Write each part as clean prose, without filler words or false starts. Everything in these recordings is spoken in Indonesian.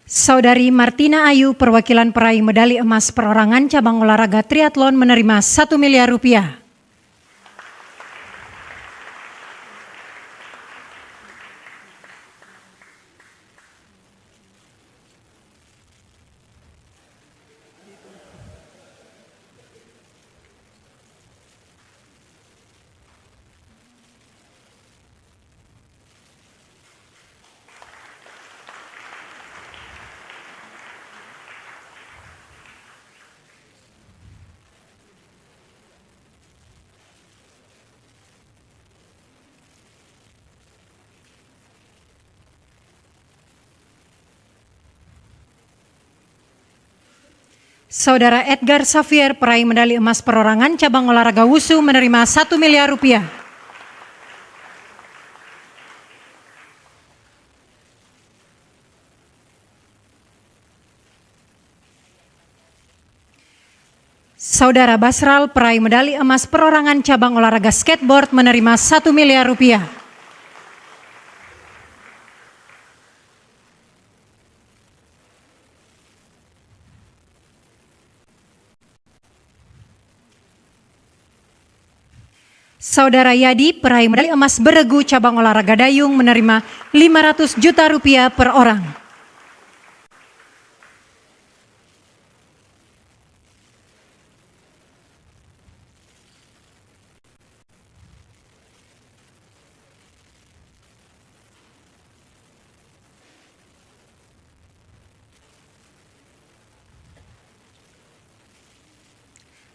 Saudari Martina Ayu, perwakilan peraih medali emas perorangan cabang olahraga triathlon menerima 1 miliar rupiah. Saudara Edgar Xavier, peraih medali emas perorangan cabang olahraga wushu menerima 1 miliar rupiah. Saudara Basral, peraih medali emas perorangan cabang olahraga skateboard menerima 1 miliar rupiah. Saudara Yadi, peraih medali emas beregu cabang olahraga dayung menerima 500 juta rupiah per orang.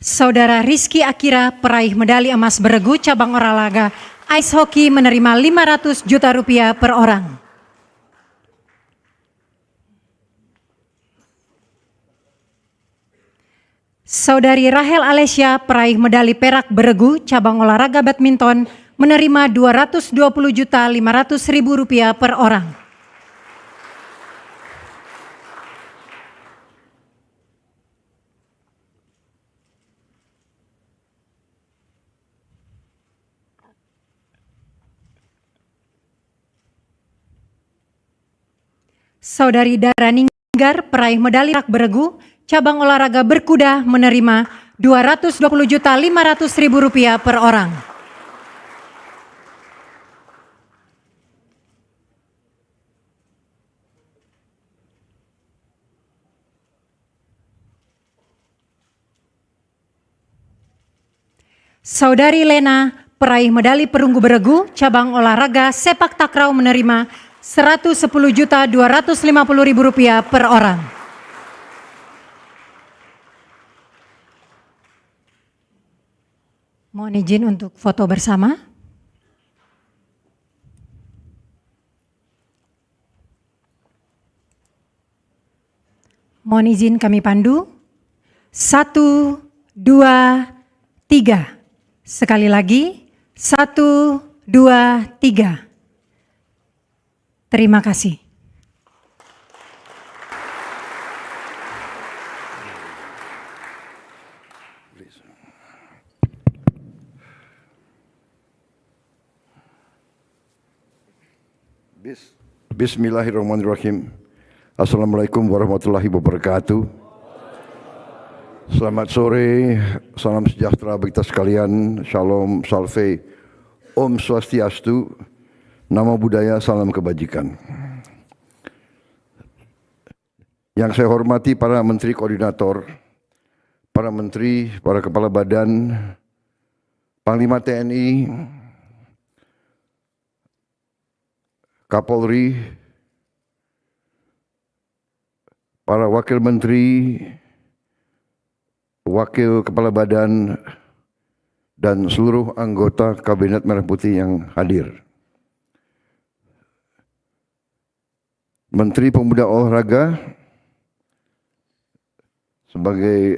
Saudara Rizky Akira, peraih medali emas beregu cabang olahraga ice hockey menerima 500 juta rupiah per orang. Saudari Rahel Alesya, peraih medali perak beregu cabang olahraga badminton menerima 220.500.000 rupiah per orang. Saudari Dara Ninggar, peraih medali perak beregu cabang olahraga berkuda menerima 220.500.000 rupiah per orang. Saudari Lena, peraih medali perunggu beregu cabang olahraga sepak takraw menerima 110.250.000 rupiah per orang. Mohon izin untuk foto bersama. Mohon izin kami pandu. 1, 2, 3. Sekali lagi. 1, 2, 3. Terima kasih. Bismillahirrahmanirrahim. Assalamualaikum warahmatullahi wabarakatuh. Selamat sore, salam sejahtera bagi kita sekalian. Shalom, salve, Om Swastiastu. Namo Buddhaya, salam kebajikan. Yang saya hormati para menteri koordinator, para menteri, para kepala badan, Panglima TNI, Kapolri, para wakil menteri, wakil kepala badan, dan seluruh anggota Kabinet Merah Putih yang hadir. Menteri Pemuda Olahraga sebagai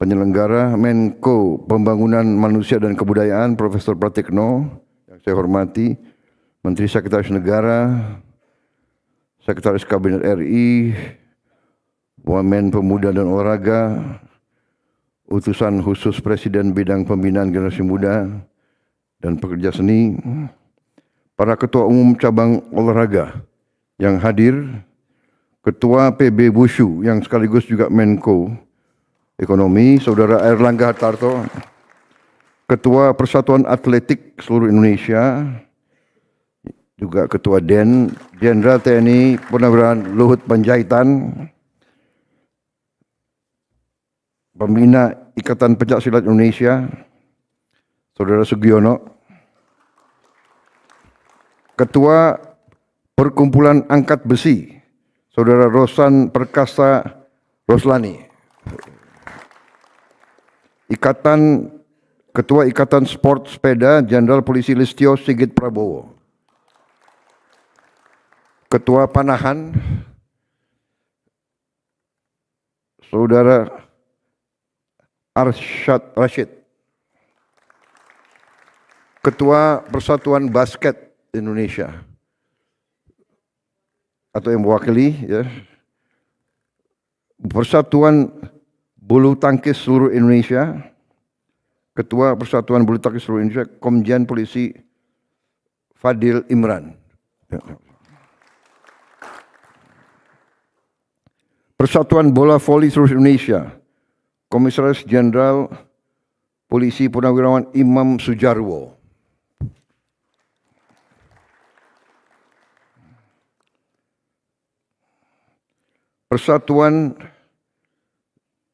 penyelenggara, Menko Pembangunan Manusia dan Kebudayaan Profesor Pratikno yang saya hormati, Menteri Sekretaris Negara, Sekretaris Kabinet RI, Wamen Pemuda dan Olahraga, Utusan Khusus Presiden Bidang Pembinaan Generasi Muda dan Pekerja Seni, para Ketua Umum Cabang Olahraga yang hadir, Ketua PB Wushu yang sekaligus juga Menko Ekonomi, Saudara Airlangga Hartarto, Ketua Persatuan Atletik Seluruh Indonesia, juga Ketua DEN, Jenderal TNI Purnawirawan Luhut Panjaitan, Pembina Ikatan Pencaksilat Indonesia, Saudara Sugiono, Ketua Perkumpulan Angkat Besi, Saudara Rosan Perkasa Roslani, Ketua Ikatan Sport Sepeda, Jenderal Polisi Listio Sigit Prabowo, Ketua Panahan, Saudara Arsyad Rashid, Ketua Persatuan Basket Indonesia, atau yang mewakili ya, Persatuan Bulu Tangkis Seluruh Indonesia, Ketua Persatuan Bulu Tangkis Seluruh Indonesia, Komjen Polisi Fadil Imran. Persatuan Bola Voli Seluruh Indonesia, Komisaris Jenderal Polisi Purnawirawan Imam Sujarwo.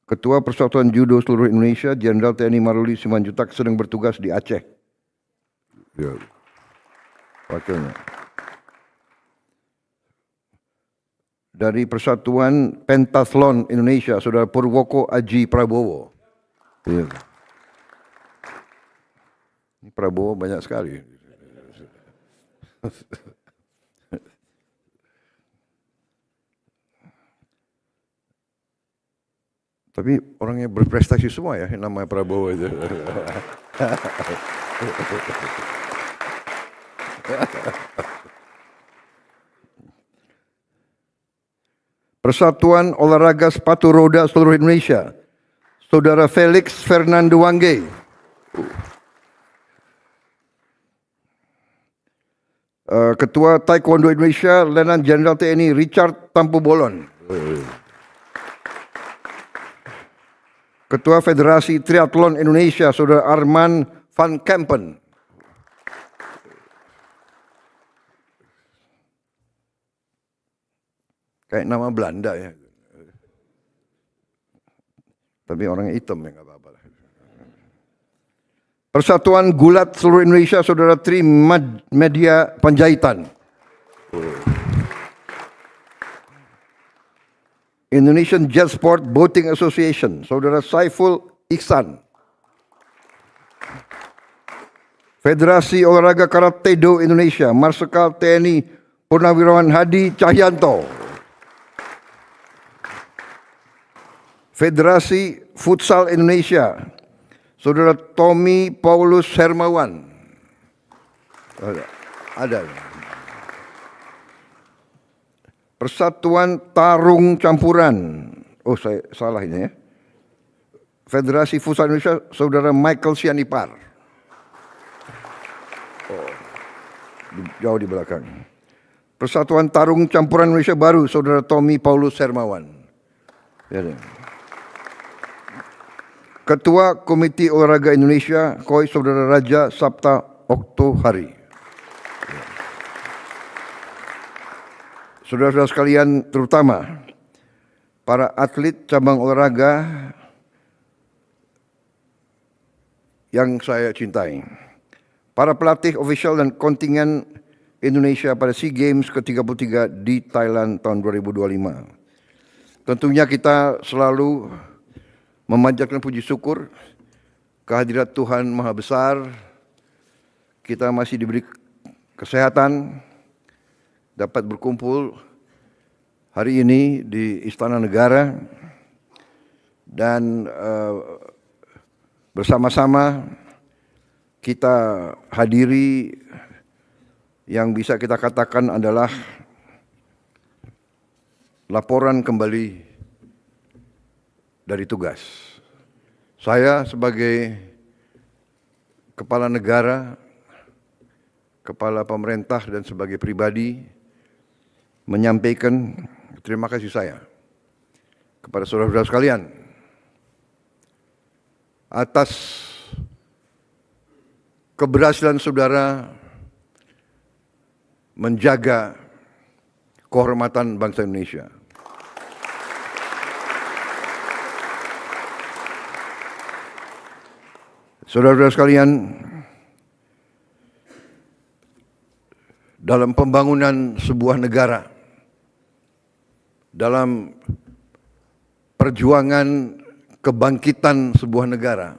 Ketua Persatuan Judo Seluruh Indonesia, Jenderal TNI Maruli Simanjuntak sedang bertugas di Aceh. Ya. Wakilnya. Dari Persatuan Pentathlon Indonesia, Saudara Purwoko Aji Prabowo. Ya. Ini Prabowo banyak sekali. Tapi orangnya berprestasi semua ya, namanya Prabowo itu. Persatuan Olahraga Sepatu Roda Seluruh Indonesia, Saudara Felix Fernando Wangge. Ketua Taekwondo Indonesia, Letnan Jenderal TNI Richard Tampu Bolon. Ketua Federasi Triathlon Indonesia, Saudara Arman van Kempen. Kayak nama Belanda ya. Tapi orangnya hitam ya, nggak apa-apa. Persatuan Gulat Seluruh Indonesia, Saudara Tri Media Panjaitan. Indonesian Jet Sport Boating Association, Saudara Saiful Ihsan. Federasi Olahraga Karate Do Indonesia, Marsikal TNI Purnawirawan Hadi Cahyanto. Federasi Futsal Indonesia, Saudara Tommy Paulus Hermawan. Ada. Persatuan Tarung Campuran. Oh, saya salah ini ya. Federasi Futsal Indonesia, Saudara Michael Sianipar. Oh, jauh di belakang. Persatuan Tarung Campuran Indonesia Baru, Saudara Tommy Paulus Hermawan. Ya, Ketua Komite Olahraga Indonesia, KOI, Saudara Raja Sabta Oktohari. Saudara-saudara sekalian, terutama para atlet cabang olahraga yang saya cintai, para pelatih, ofisial dan kontingen Indonesia pada SEA Games ke-33 di Thailand tahun 2025. Tentunya kita selalu memanjatkan puji syukur kehadirat Tuhan Maha Besar. Kita masih diberi kesehatan, dapat berkumpul hari ini di Istana Negara dan bersama-sama kita hadiri yang bisa kita katakan adalah laporan kembali dari tugas. Saya sebagai kepala negara, kepala pemerintah dan sebagai pribadi menyampaikan terima kasih saya kepada saudara-saudara sekalian atas keberhasilan saudara menjaga kehormatan bangsa Indonesia. Saudara-saudara sekalian, dalam pembangunan sebuah negara, dalam perjuangan kebangkitan sebuah negara,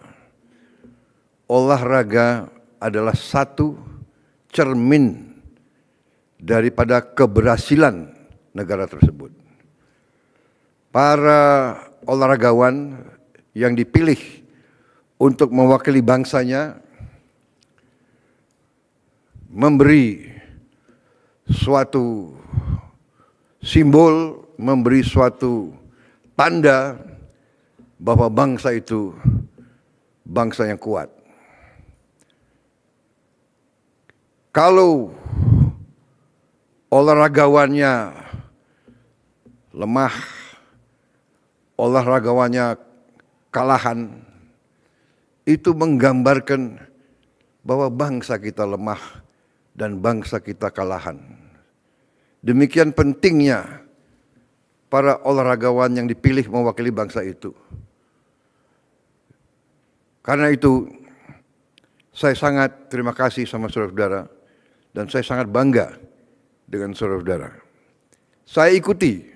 olahraga adalah satu cermin daripada keberhasilan negara tersebut. Para olahragawan yang dipilih untuk mewakili bangsanya memberi suatu simbol, memberi suatu tanda bahwa bangsa itu bangsa yang kuat. Kalau olahragawannya lemah, olahragawannya kalahan, itu menggambarkan bahwa bangsa kita lemah dan bangsa kita kalahan. Demikian pentingnya para olahragawan yang dipilih mewakili bangsa itu. Karena itu, saya sangat terima kasih sama saudara-saudara dan saya sangat bangga dengan saudara-saudara. Saya ikuti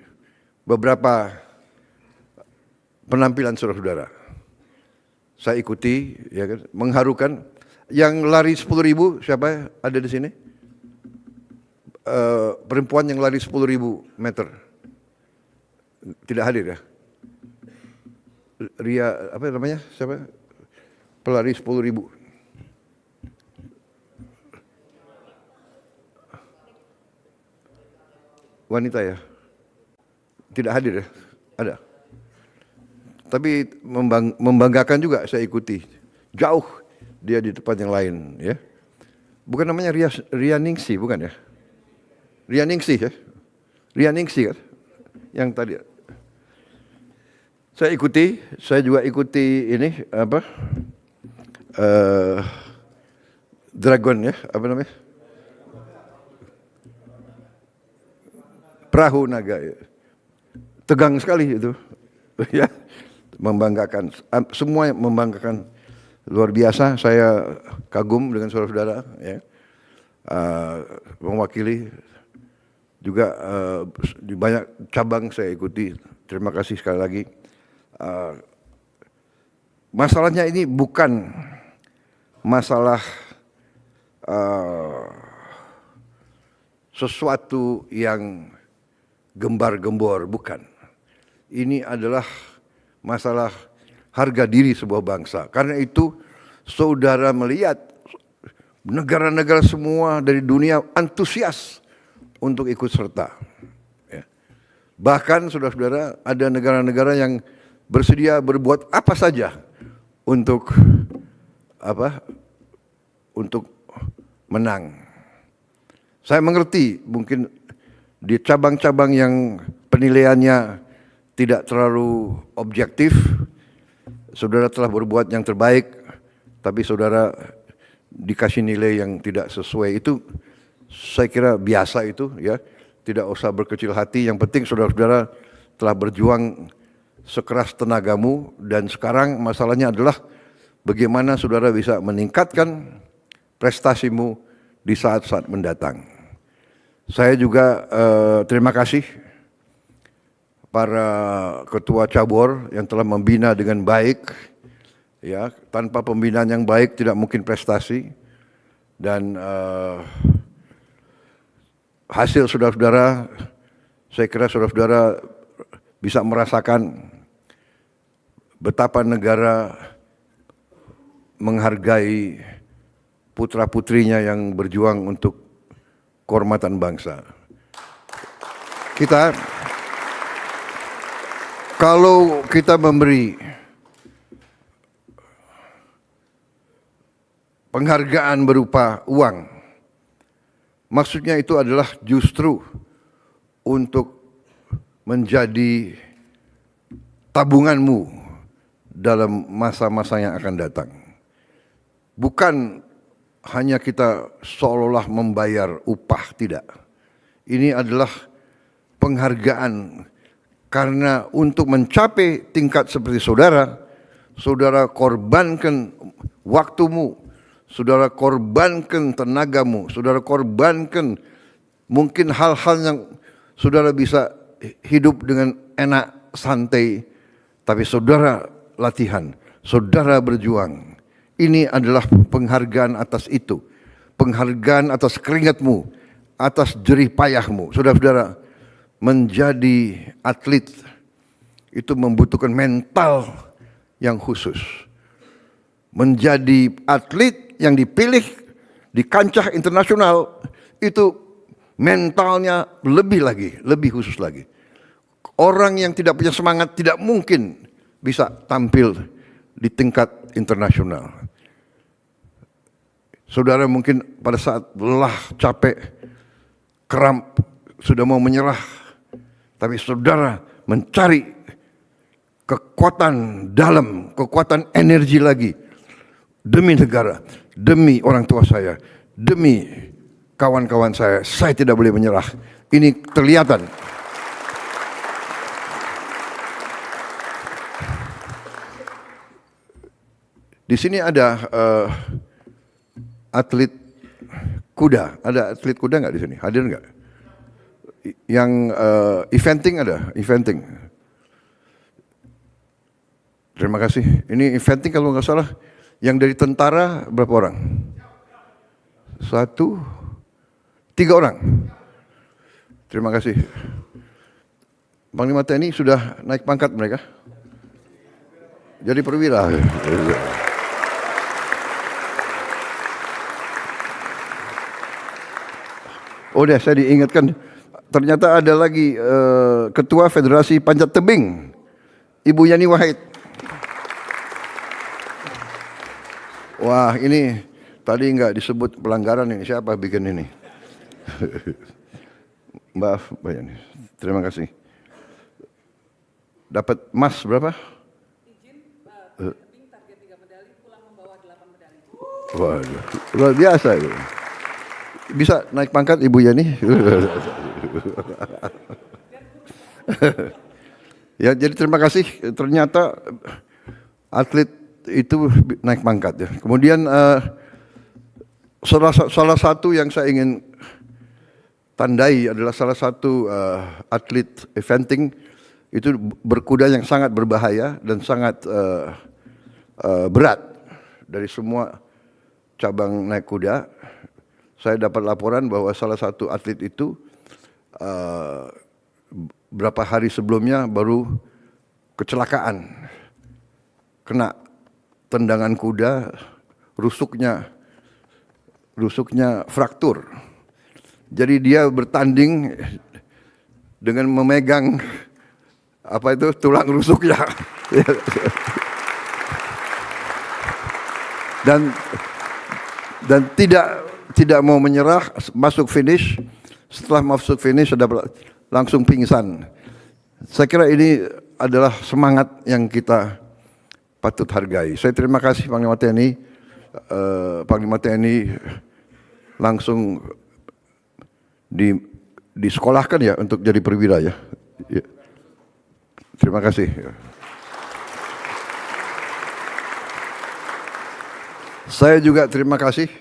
beberapa penampilan saudara-saudara. Saya ikuti, ya kan, mengharukan. Yang lari 10.000 siapa ada di sini? Perempuan yang lari 10.000 meter. Tidak hadir ya? Ria, apa namanya? Siapa? Pelari 10.000. Wanita ya? Tidak hadir ya? Ada. Tapi membanggakan juga saya ikuti. Jauh dia di tempat yang lain ya. Bukan namanya Ria Ningsi, bukan ya? Ria Ningsi ya? Ria Ningsi kan? Yang tadi. Saya juga ikuti ini apa? Dragon ya, apa namanya? Perahu naga ya. Tegang sekali itu. Ya. Membanggakan, semua membanggakan, luar biasa. Saya kagum dengan saudara-saudara ya. Mewakili juga di banyak cabang saya ikuti. Terima kasih sekali lagi. Masalahnya ini bukan masalah sesuatu yang gembar-gembor, bukan. Ini adalah masalah harga diri sebuah bangsa. Karena itu saudara melihat negara-negara semua dari dunia antusias untuk ikut serta. Ya. Bahkan saudara-saudara ada negara-negara yang bersedia berbuat apa saja untuk menang. Saya mengerti mungkin di cabang-cabang yang penilaiannya tidak terlalu objektif, saudara telah berbuat yang terbaik, tapi saudara dikasih nilai yang tidak sesuai. Itu saya kira biasa itu ya, tidak usah berkecil hati. Yang penting saudara-saudara telah berjuang sekeras tenagamu dan sekarang masalahnya adalah bagaimana saudara bisa meningkatkan prestasimu di saat-saat mendatang. Saya juga terima kasih para ketua cabur yang telah membina dengan baik. Ya, tanpa pembinaan yang baik tidak mungkin prestasi. Dan hasil saudara-saudara, saya kira saudara-saudara bisa merasakan betapa negara menghargai putra-putrinya yang berjuang untuk kehormatan bangsa. Kalau kita memberi penghargaan berupa uang, maksudnya itu adalah justru untuk menjadi tabunganmu dalam masa-masa yang akan datang. Bukan hanya kita seolah-olah membayar upah, tidak. Ini adalah penghargaan karena untuk mencapai tingkat seperti saudara, saudara korbankan waktumu, saudara korbankan tenagamu, saudara korbankan mungkin hal-hal yang saudara bisa hidup dengan enak, santai, tapi saudara latihan, saudara berjuang. Ini adalah penghargaan atas itu, penghargaan atas keringatmu, atas jerih payahmu. Saudara-saudara, menjadi atlet itu membutuhkan mental yang khusus. Menjadi atlet yang dipilih di kancah internasional itu mentalnya lebih lagi, lebih khusus lagi. Orang yang tidak punya semangat tidak mungkin bisa tampil di tingkat internasional. Saudara mungkin pada saat lelah, capek, kramp, sudah mau menyerah. Tapi saudara mencari kekuatan dalam, kekuatan energi lagi. Demi negara, demi orang tua saya, demi kawan-kawan saya tidak boleh menyerah. Ini kelihatan. Di sini ada atlet kuda. Ada atlet kuda nggak di sini? Hadir nggak? Yang eventing ada? Eventing. Terima kasih. Ini eventing kalau nggak salah. Yang dari tentara berapa orang? 1, 3 orang. Terima kasih. Panglima TNI sudah naik pangkat mereka? Jadi perwira. Oh deh, saya diingatkan. Ternyata ada lagi Ketua Federasi Panjat Tebing, Ibu Yani Wahid. Wah, ini tadi nggak disebut pelanggaran ini. Siapa bikin ini? Maaf, Mbak Yani. Terima kasih. Dapat emas berapa? Izin, tebing target 3 medali, pulang membawa 8 medali. Waduh, luar biasa itu. Bisa naik pangkat Ibu Yani? Ya, jadi terima kasih. Ternyata atlet itu naik pangkat ya. Kemudian salah satu yang saya ingin tandai adalah salah satu atlet eventing itu berkuda yang sangat berbahaya dan sangat berat dari semua cabang naik kuda. Saya dapat laporan bahwa salah satu atlet itu berapa hari sebelumnya baru kecelakaan, kena tendangan kuda, rusuknya fraktur. Jadi dia bertanding dengan memegang apa itu tulang rusuknya dan tidak mau menyerah, masuk finish. Setelah masuk finish sudah langsung pingsan. Saya kira ini adalah semangat yang kita patut hargai. Saya terima kasih Panglima TNI. Panglima TNI langsung disekolahkan ya untuk jadi perwira ya. Terima kasih. Saya juga terima kasih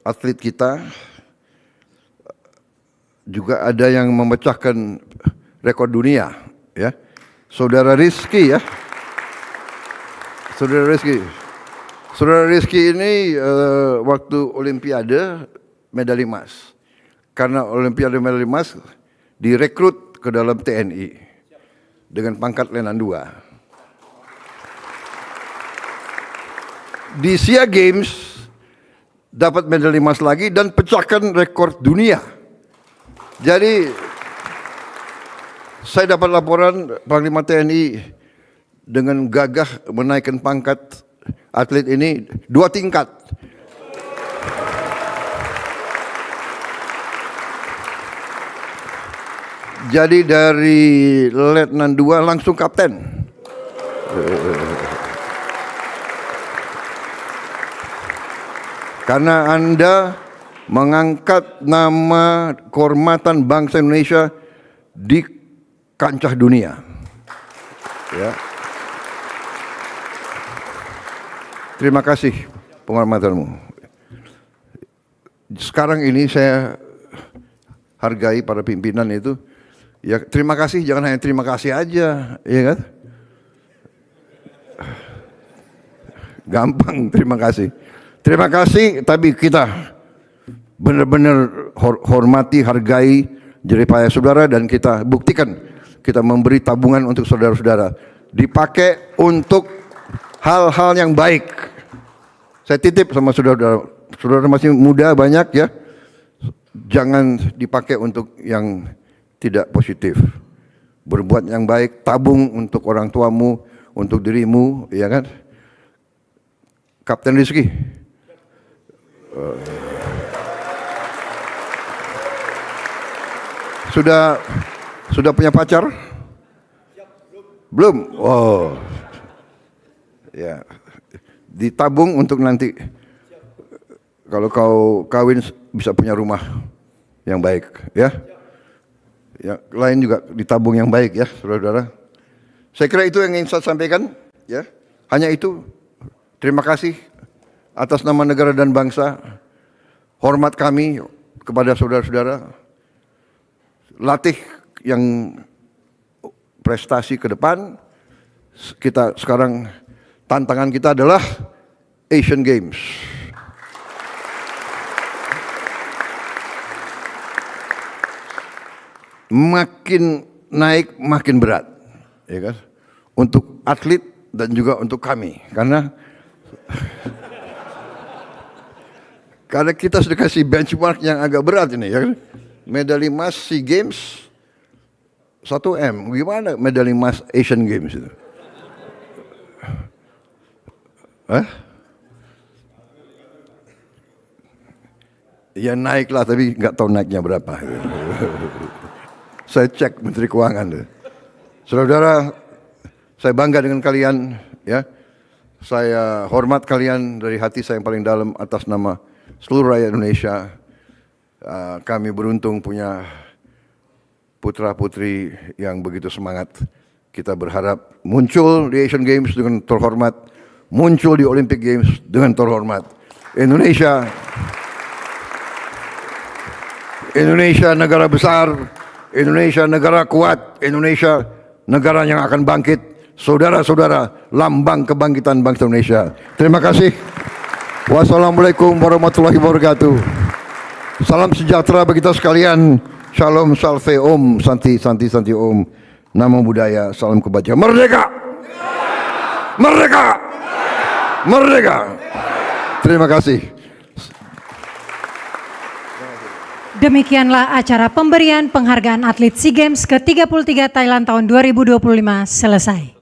atlet kita. Juga ada yang memecahkan rekor dunia ya. Saudara Rizky ya. Saudara Rizky ini waktu Olimpiade medali emas. Karena Olimpiade medali emas direkrut ke dalam TNI dengan pangkat Letnan 2. Di SEA Games dapat medali emas lagi dan pecahkan rekor dunia. Jadi saya dapat laporan Panglima TNI dengan gagah menaikkan pangkat atlet ini 2 tingkat. Jadi dari Letnan 2 langsung Kapten. Karena Anda mengangkat nama kehormatan bangsa Indonesia di kancah dunia. Ya. Terima kasih penghormatanmu. Sekarang ini saya hargai para pimpinan itu. Ya terima kasih, jangan hanya terima kasih aja, ya kan? Gampang terima kasih. Terima kasih, tapi kita benar-benar hormati, hargai jeripaya saudara dan kita buktikan kita memberi tabungan untuk saudara-saudara. Dipakai untuk hal-hal yang baik. Saya titip sama saudara-saudara, saudara masih muda banyak ya. Jangan dipakai untuk yang tidak positif. Berbuat yang baik, tabung untuk orang tuamu, untuk dirimu, ya kan? Kapten Rizky. Sudah punya pacar? Belum? Oh. Ya. Ditabung untuk nanti kalau kau kawin bisa punya rumah yang baik, ya. Ya, lain juga ditabung yang baik ya, saudara-saudara. Saya kira itu yang ingin saya sampaikan, ya. Hanya itu. Terima kasih atas nama negara dan bangsa. Hormat kami kepada saudara-saudara. Latih yang prestasi ke depan. Kita sekarang tantangan kita adalah Asian Games. Makin naik makin berat, ya kan? Untuk atlet dan juga untuk kami, karena kita sudah kasih benchmark yang agak berat ini, ya kan? Medali emas SEA Games 1M, gimana medali emas Asian Games itu? Ya naik lah, tapi nggak tahu naiknya berapa. Saya cek Menteri Keuangan. Saudara, saya bangga dengan kalian, ya. Saya hormat kalian dari hati saya yang paling dalam atas nama seluruh rakyat Indonesia. Kami beruntung punya putra-putri yang begitu semangat. Kita berharap muncul di Asian Games dengan terhormat, muncul di Olympic Games dengan terhormat. Indonesia negara besar, Indonesia negara kuat, Indonesia negara yang akan bangkit. Saudara-saudara, lambang kebangkitan bangsa Indonesia. Terima kasih. Wassalamualaikum warahmatullahi wabarakatuh. Salam sejahtera bagi kita sekalian. Shalom, salve, om, santi, santi, santi, om. Namo Buddhaya, salam kebajikan. Merdeka! Merdeka! Merdeka! Terima kasih. Demikianlah acara pemberian penghargaan atlet SEA Games ke-33 Thailand tahun 2025 selesai.